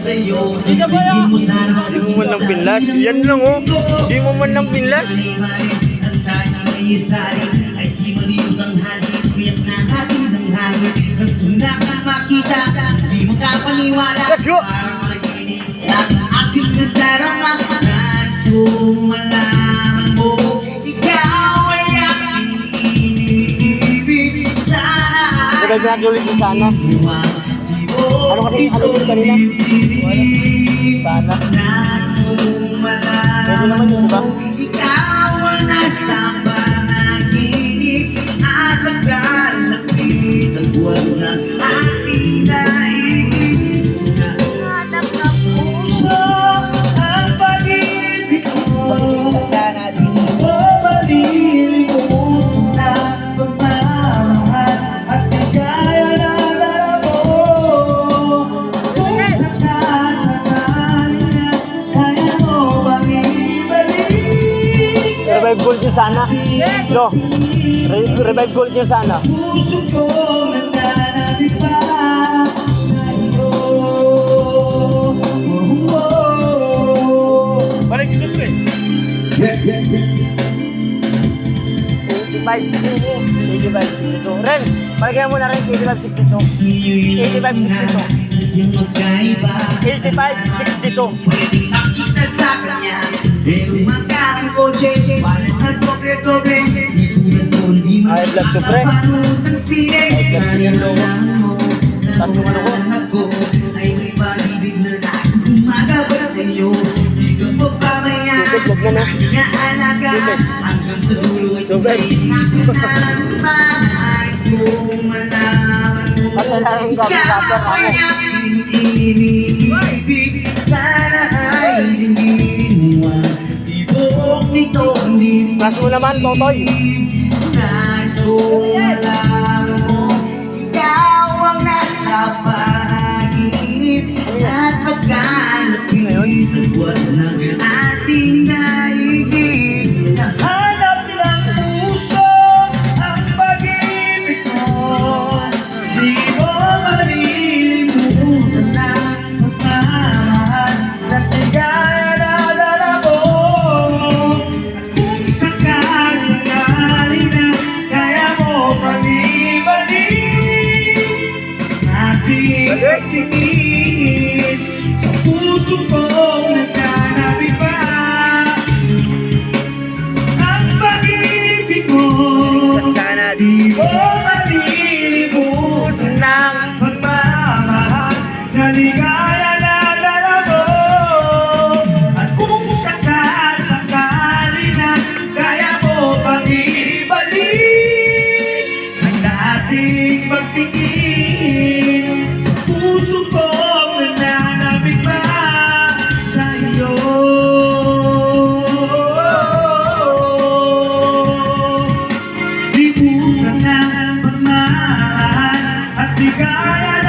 sa'yo. Bigyan mo sana Di mo man lang pinlas. Yan lang oh. Di mo man lang pinlas. at sana may isali ay di maliw ng halik. Kuya't na ating ng halik. Nang una kang makita, di makapaniwala. Let's go! Parang naginig lang aking nadarama. Kaso malaman mo, ikaw ay aking iniibig. Sana Maganda na ulit yung sana. Ano kasi yung kanina? Sana. Pwede naman yun, diba? Ikaw ang nasa panaginip at naglalapit ang buwan ng ating daigdig. Nahanap na puso ang pag-ibig ko. Malilimutan ang pagmamahal at kagaya na dala mo. Kung sakasakali na kaya mo bang ibalik? Revive gold yung sana. No. Revive gold yung sana. Puso ko nananabig pa sa'yo. Balik dito pre. 85. 85. Ren, palagyan mo na rin 85-62. 85-62. 85-62. Pwedeng makita sa kanya pero magkaroon ko jeje parang nagdobre-dobre. Di tulad doon, di Ay, vlog to, pre. makapanood ng sine. Nariyalaan mo na Tatlong ako ay may pag-ibig na lagi gumagabal sa'yo. Di ka magpabayaan, Vlog na na. inaalagaan hanggang sa dulo ay Vlog. tunay na maayos mong malaman mo. Ano na ang gagawin ako? Iniibig, sana ay dinggin mo ang tibok nito. Mas mo naman, Totoy. Nais kong malaman mo, ikaw ang nasa panaginip at pagkalapit ang buwan ng ating daigdig. Nahanap ng puso ang pag-ibig mo. Di mo malilimutan ang pagmamahal na kagaya na dala mo. Kung sakasakali na kaya mo pag-ibalik ating pagtingin sa puso kong nagkanabig pa ang pag-ibig mo. Di mo malilimutan ang pagmamahal na ligaya na dala mo. At kung sakasakali na kaya mo pang ibalik ang dating pagtingin sa puso kong nananabig pa sa'yo. Lipunan ng pagmamahal at ligaya